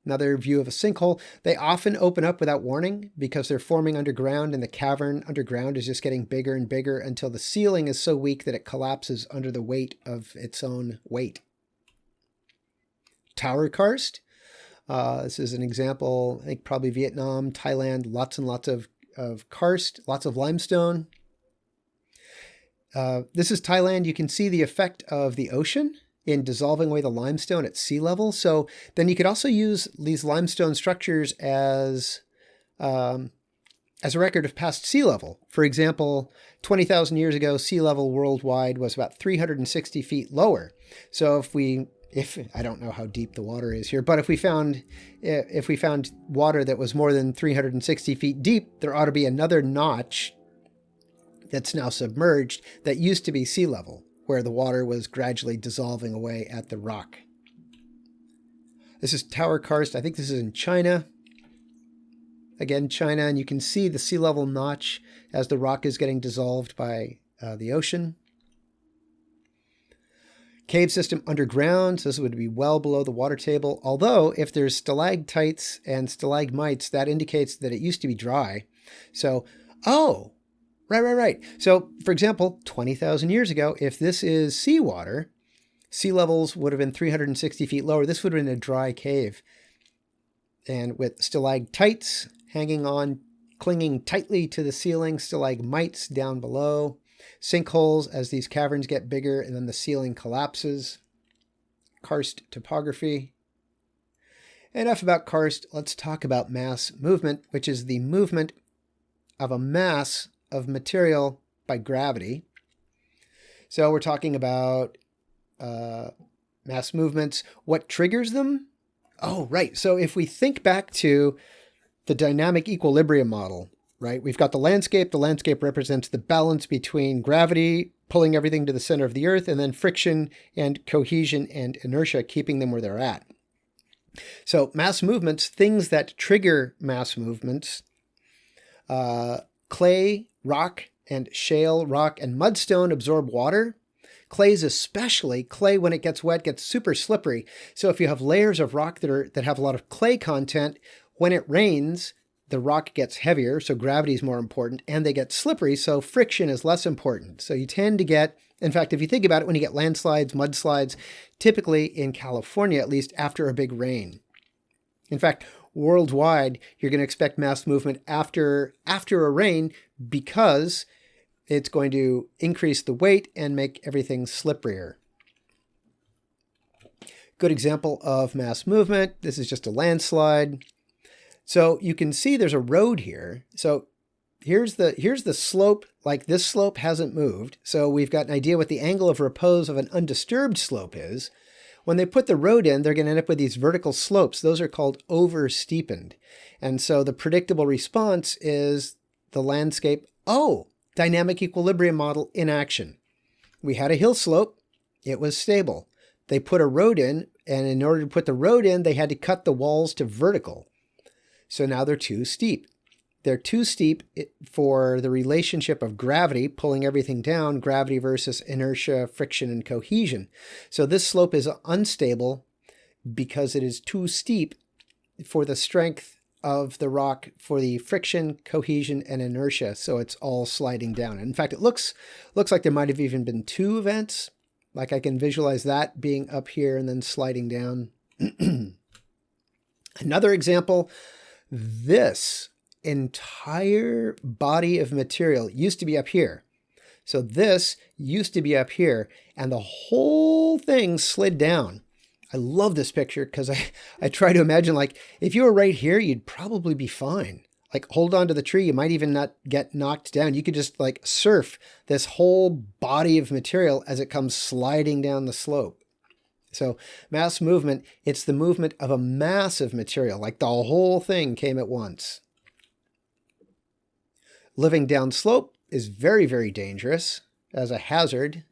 Another view of a sinkhole. They often open up without warning because they're forming underground, and the cavern underground is just getting bigger and bigger until the ceiling is so weak that it collapses under the weight of its own weight. Tower karst. This is an example, I think probably Vietnam, Thailand, lots and lots of karst, lots of limestone. This is Thailand. You can see the effect of the ocean in dissolving away the limestone at sea level. So then you could also use these limestone structures as a record of past sea level. For example, 20,000 years ago, sea level worldwide was about 360 feet lower. So if I don't know how deep the water is here, but if we found water that was more than 360 feet deep, there ought to be another notch that's now submerged that used to be sea level, where the water was gradually dissolving away at the rock. This is tower karst. I think this is in China. Again, China, and you can see the sea level notch as the rock is getting dissolved by the ocean. Cave system underground, so this would be well below the water table. Although, if there's stalactites and stalagmites, that indicates that it used to be dry. So, oh, right. So, for example, 20,000 years ago, if this is seawater, sea levels would have been 360 feet lower. This would have been a dry cave. And with stalactites hanging on, clinging tightly to the ceiling, stalagmites down below, sinkholes as these caverns get bigger and then the ceiling collapses. Karst topography. Enough about karst. Let's talk about mass movement, which is the movement of a mass of material by gravity. So we're talking about mass movements. What triggers them? Oh, right. So if we think back to the dynamic equilibrium model, right? We've got the landscape. The landscape represents the balance between gravity pulling everything to the center of the earth, and then friction and cohesion and inertia keeping them where they're at. So mass movements, things that trigger mass movements, clay, rock, and shale, rock, and mudstone absorb water. Clays especially, clay when it gets wet gets super slippery. So if you have layers of rock that have a lot of clay content, when it rains, the rock gets heavier, so gravity is more important, and they get slippery, so friction is less important. So you tend to get, in fact, if you think about it, when you get landslides, mudslides, typically in California, at least after a big rain. In fact, worldwide, you're going to expect mass movement after a rain because it's going to increase the weight and make everything slipperier. Good example of mass movement. This is just a landslide. So you can see there's a road here. So here's the slope. Like this slope hasn't moved. So we've got an idea what the angle of repose of an undisturbed slope is. When they put the road in, they're going to end up with these vertical slopes. Those are called over-steepened. And so the predictable response is the landscape, dynamic equilibrium model in action. We had a hill slope. It was stable. They put a road in, and in order to put the road in, they had to cut the walls to vertical. So now they're too steep. They're too steep for the relationship of gravity, pulling everything down, gravity versus inertia, friction, and cohesion. So this slope is unstable because it is too steep for the strength of the rock, for the friction, cohesion, and inertia. So it's all sliding down. In fact, it looks like there might have even been two events. Like I can visualize that being up here and then sliding down. Another example, this entire body of material used to be up here. So this used to be up here, and the whole thing slid down. I love this picture because I try to imagine, like, if you were right here, you'd probably be fine. Like, hold on to the tree. You might even not get knocked down. You could just, like, surf this whole body of material as it comes sliding down the slope. So mass movement, it's the movement of a mass of material, like the whole thing came at once. Living downslope is very, very dangerous as a hazard.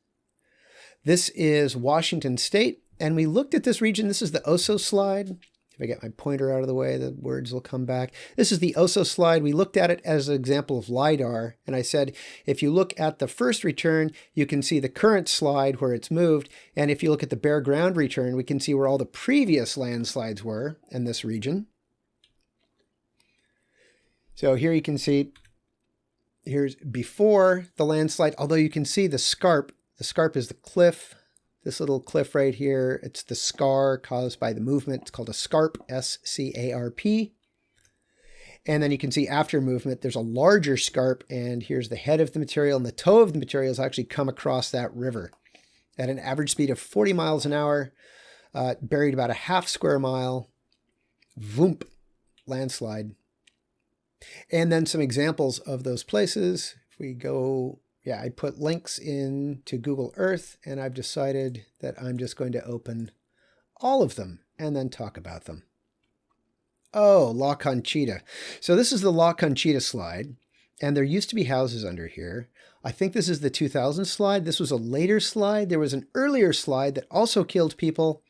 This is Washington State, and we looked at this region. This is the Oso slide. If I get my pointer out of the way, the words will come back. This is the Oso slide. We looked at it as an example of LiDAR, and I said, if you look at the first return, you can see the current slide where it's moved, and if you look at the bare ground return, we can see where all the previous landslides were in this region. So here you can see, here's before the landslide, although you can see the scarp. The scarp is the cliff. This little cliff right here, it's the scar caused by the movement. It's called a scarp, S-C-A-R-P. And then you can see after movement, there's a larger scarp, and here's the head of the material, and the toe of the material has actually come across that river at an average speed of 40 miles an hour, buried about a half square mile, voomp, landslide. And then some examples of those places. If we go... Yeah, I put links into Google Earth, and I've decided that I'm just going to open all of them and then talk about them. Oh, La Conchita. So this is the La Conchita slide, and there used to be houses under here. I think this is the 2000 slide. This was a later slide. There was an earlier slide that also killed people,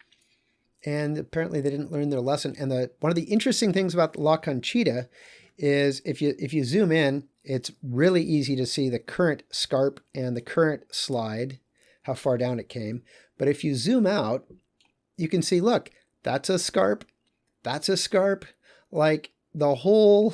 and apparently they didn't learn their lesson. And one of the interesting things about La Conchita is if you zoom in, it's really easy to see the current scarp and the current slide, how far down it came. But if you zoom out, you can see, look, that's a scarp, that's a scarp. Like the whole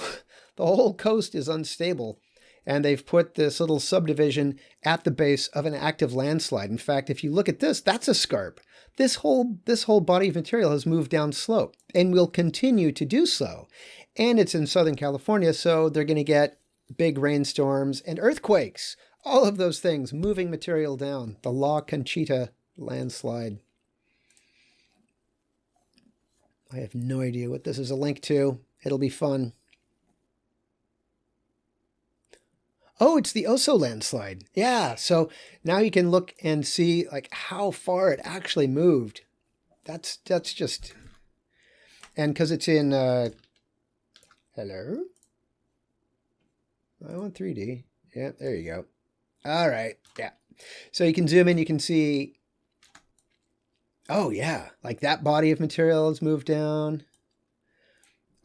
coast is unstable. And they've put this little subdivision at the base of an active landslide. In fact, if you look at this, that's a scarp. This whole body of material has moved down slope and will continue to do so. And it's in Southern California, so they're going to get big rainstorms and earthquakes. All of those things, moving material down. The La Conchita landslide. I have no idea what this is a link to. It'll be fun. Oh, it's the Oso landslide. Yeah, so now you can look and see like how far it actually moved. That's just, and because it's in, hello? I want 3D. Yeah, there you go. All right, yeah. So you can zoom in, you can see, oh yeah, like that body of material has moved down.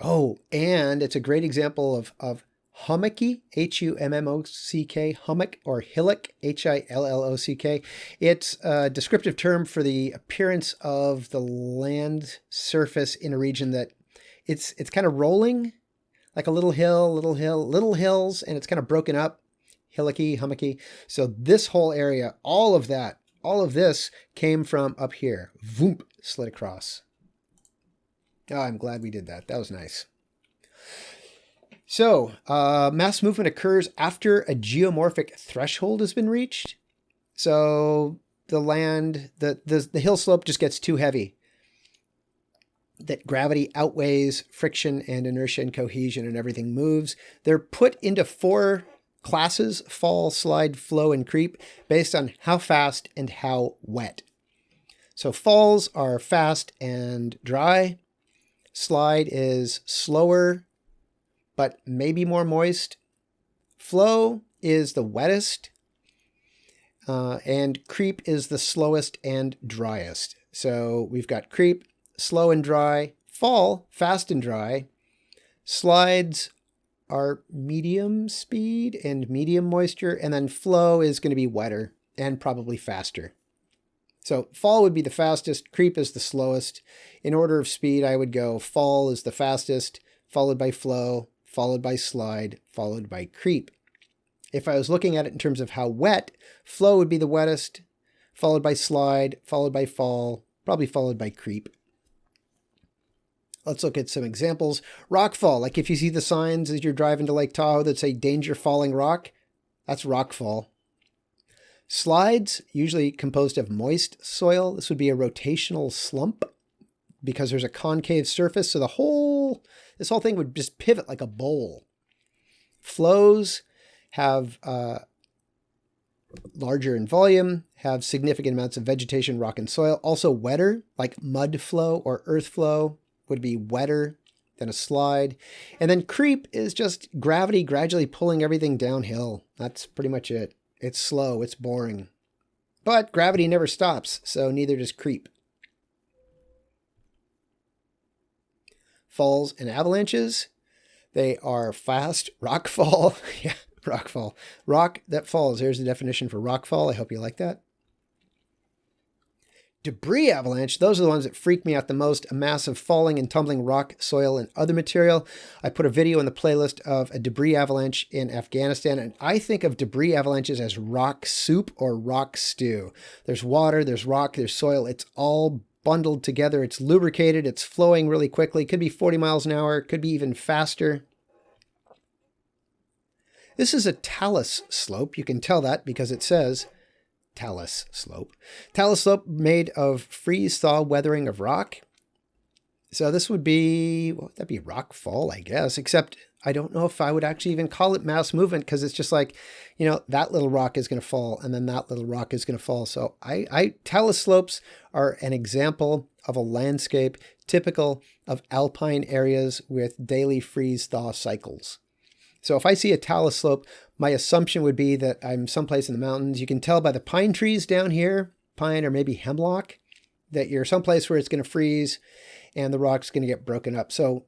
Oh, and it's a great example of hummocky, H-U-M-M-O-C-K, hummock, or hillock, H-I-L-L-O-C-K. It's a descriptive term for the appearance of the land surface in a region that it's kind of rolling, like a little hill, little hills, and it's kind of broken up, hillocky, hummocky. So this whole area, all of this came from up here. Voomp, slid across. Oh, I'm glad we did that. That was nice. So, mass movement occurs after a geomorphic threshold has been reached. So the land, the hill slope just gets too heavy. That gravity outweighs friction and inertia and cohesion, and everything moves. They're put into 4 classes: fall, slide, flow, and creep, based on how fast and how wet. So falls are fast and dry. Slide is slower, but maybe more moist. Flow is the wettest, and creep is the slowest and driest. So we've got creep, slow and dry, fall, fast and dry. Slides are medium speed and medium moisture, and then flow is going to be wetter and probably faster. So fall would be the fastest, creep is the slowest. In order of speed, I would go fall is the fastest, followed by flow, followed by slide, followed by creep. If I was looking at it in terms of how wet, flow would be the wettest, followed by slide, followed by fall, probably followed by creep. Let's look at some examples. Rockfall, like if you see the signs as you're driving to Lake Tahoe that say danger falling rock, that's rockfall. Slides, usually composed of moist soil. This would be a rotational slump because there's a concave surface. So this whole thing would just pivot like a bowl. Flows have larger in volume, have significant amounts of vegetation, rock, and soil. Also wetter, like mud flow or earth flow would be wetter than a slide. And then creep is just gravity gradually pulling everything downhill. That's pretty much it. It's slow, it's boring. But gravity never stops, so neither does creep. Falls and avalanches, they are fast. Rockfall, yeah, rockfall. Rock that falls, here's the definition for rockfall. I hope you like that. Debris avalanche, those are the ones that freak me out the most. A mass of falling and tumbling rock, soil, and other material. I put a video in the playlist of a debris avalanche in Afghanistan, and I think of debris avalanches as rock soup or rock stew. There's water, there's rock, there's soil. It's all bundled together. It's lubricated. It's flowing really quickly. It could be 40 miles an hour. It could be even faster. This is a talus slope. You can tell that because it says Talus slope. Talus slope made of freeze-thaw weathering of rock. So this would be, what would that be? Rock fall, I guess, except I don't know if I would actually even call it mass movement because it's just like, you know, that little rock is going to fall and then that little rock is going to fall. So talus slopes are an example of a landscape typical of alpine areas with daily freeze-thaw cycles. So if I see a talus slope, my assumption would be that I'm someplace in the mountains. You can tell by the pine trees down here, pine or maybe hemlock, that you're someplace where it's going to freeze and the rock's going to get broken up. So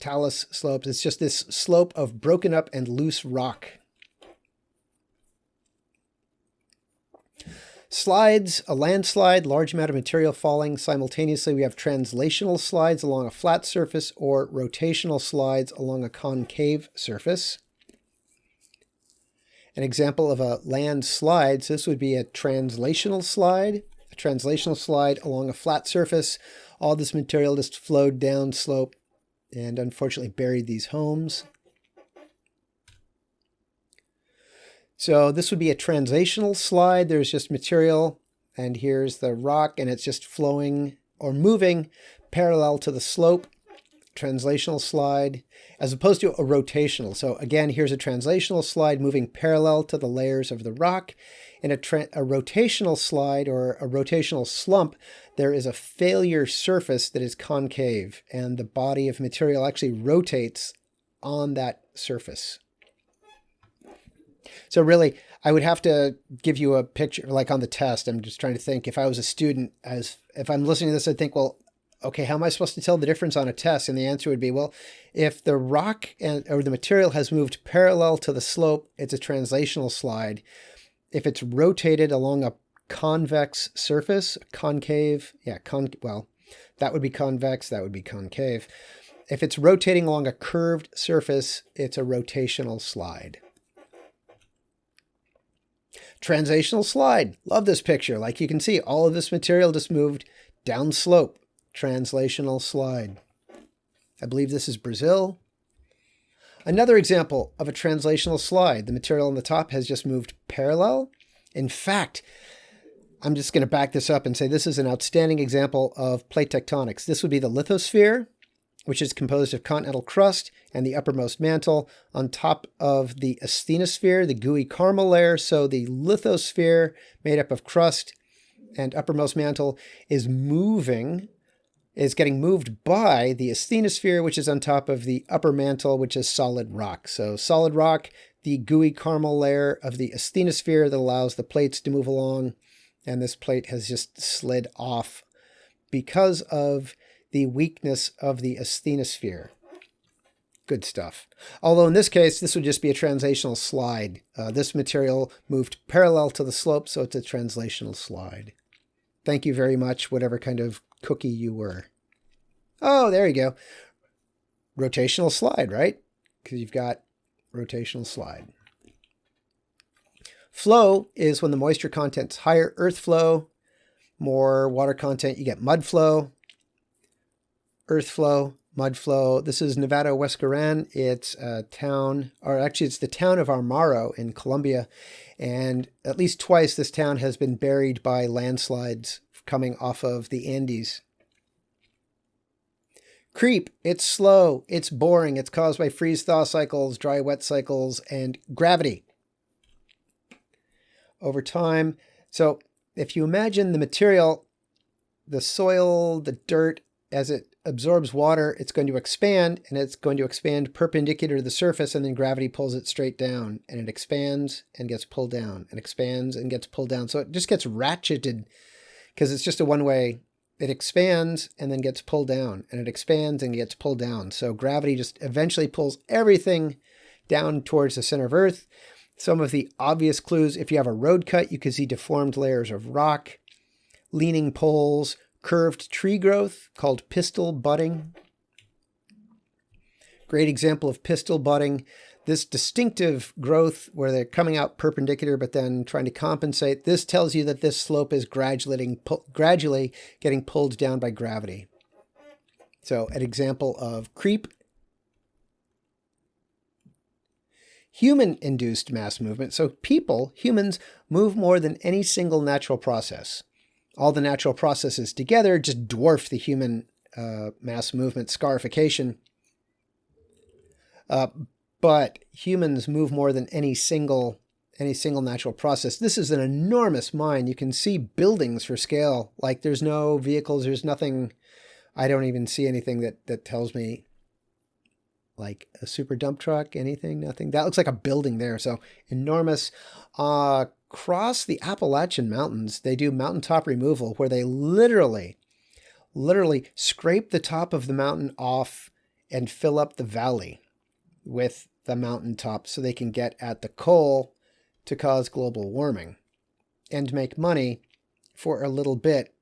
Talus slopes. It's just this slope of broken up and loose rock. Slides, a landslide, large amount of material falling simultaneously. We have translational slides along a flat surface or rotational slides along a concave surface. An example of a landslide, so this would be a translational slide. A translational slide along a flat surface. All this material just flowed down slope and unfortunately buried these homes. So this would be a translational slide. There's just material, and here's the rock, and it's just flowing or moving parallel to the slope. Translational slide, as opposed to a rotational. So again, here's a translational slide moving parallel to the layers of the rock. In a rotational slide or a rotational slump, there is a failure surface that is concave, and the body of material actually rotates on that surface. So really, I would have to give you a picture, like on the test. I'm just trying to think, if I was a student, if I'm listening to this, I'd think, well, okay, how am I supposed to tell the difference on a test? And the answer would be, well, if the rock or the material has moved parallel to the slope, it's a translational slide. If it's rotated along a convex surface, concave, well, that would be convex, that would be concave. If it's rotating along a curved surface, it's a rotational slide. Translational slide. Love this picture. Like you can see, all of this material just moved down slope. Translational slide. I believe this is Brazil. Another example of a translational slide. The material on the top has just moved parallel. In fact, I'm just going to back this up and say this is an outstanding example of plate tectonics. This would be the lithosphere, which is composed of continental crust and the uppermost mantle on top of the asthenosphere, the gooey caramel layer. So the lithosphere, made up of crust and uppermost mantle, is getting moved by the asthenosphere, which is on top of the upper mantle, which is solid rock. So solid rock, the gooey caramel layer of the asthenosphere that allows the plates to move along, and this plate has just slid off because of the weakness of the asthenosphere. Good stuff. Although in this case, this would just be a translational slide. This material moved parallel to the slope, so it's a translational slide. Thank you very much, whatever kind of cookie you were. Oh, there you go. Rotational slide, right? Because you've got rotational slide. Flow is when the moisture content's higher. Earth flow, more water content, you get mud flow. Earth flow, mud flow. This is Nevada Huascarán. It's a town, or actually it's the town of Armaro in Colombia. And at least twice this town has been buried by landslides coming off of the Andes. Creep, it's slow, it's boring, it's caused by freeze-thaw cycles, dry-wet cycles, and gravity. Over time, so if you imagine the material, the soil, the dirt, as it absorbs water, it's going to expand, and it's going to expand perpendicular to the surface, and then gravity pulls it straight down, and it expands and gets pulled down, and expands and gets pulled down. So it just gets ratcheted because it's just a one-way. It expands and then gets pulled down, and it expands and gets pulled down. So gravity just eventually pulls everything down towards the center of Earth. Some of the obvious clues, if you have a road cut, you can see deformed layers of rock, leaning poles, curved tree growth called pistil budding. Great example of pistil budding. This distinctive growth where they're coming out perpendicular but then trying to compensate, this tells you that this slope is gradually getting pulled down by gravity. So an example of creep. Human-induced mass movement. So humans, move more than any single natural process. All the natural processes together just dwarf the human mass movement scarification. But humans move more than any single natural process. This is an enormous mine. You can see buildings for scale. Like there's no vehicles, there's nothing. I don't even see anything that tells me like a super dump truck, anything, nothing. That looks like a building there. So enormous. Across the Appalachian Mountains, they do mountaintop removal where they literally scrape the top of the mountain off and fill up the valley with the mountaintop so they can get at the coal to cause global warming and make money for a little bit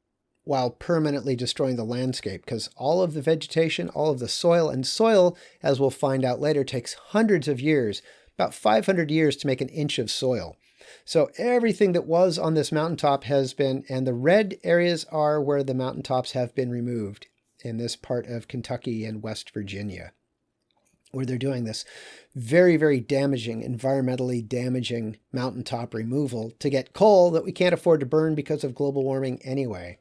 while permanently destroying the landscape, because all of the vegetation, all of the soil, and soil, as we'll find out later, takes hundreds of years, about 500 years to make an inch of soil. So everything that was on this mountaintop has been, and the red areas are where the mountaintops have been removed in this part of Kentucky and West Virginia, where they're doing this very, very damaging, environmentally damaging mountaintop removal to get coal that we can't afford to burn because of global warming anyway.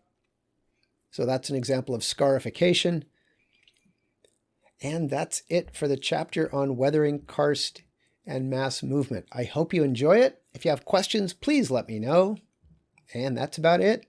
So that's an example of scarification. And that's it for the chapter on weathering, karst, and mass movement. I hope you enjoy it. If you have questions, please let me know. And that's about it.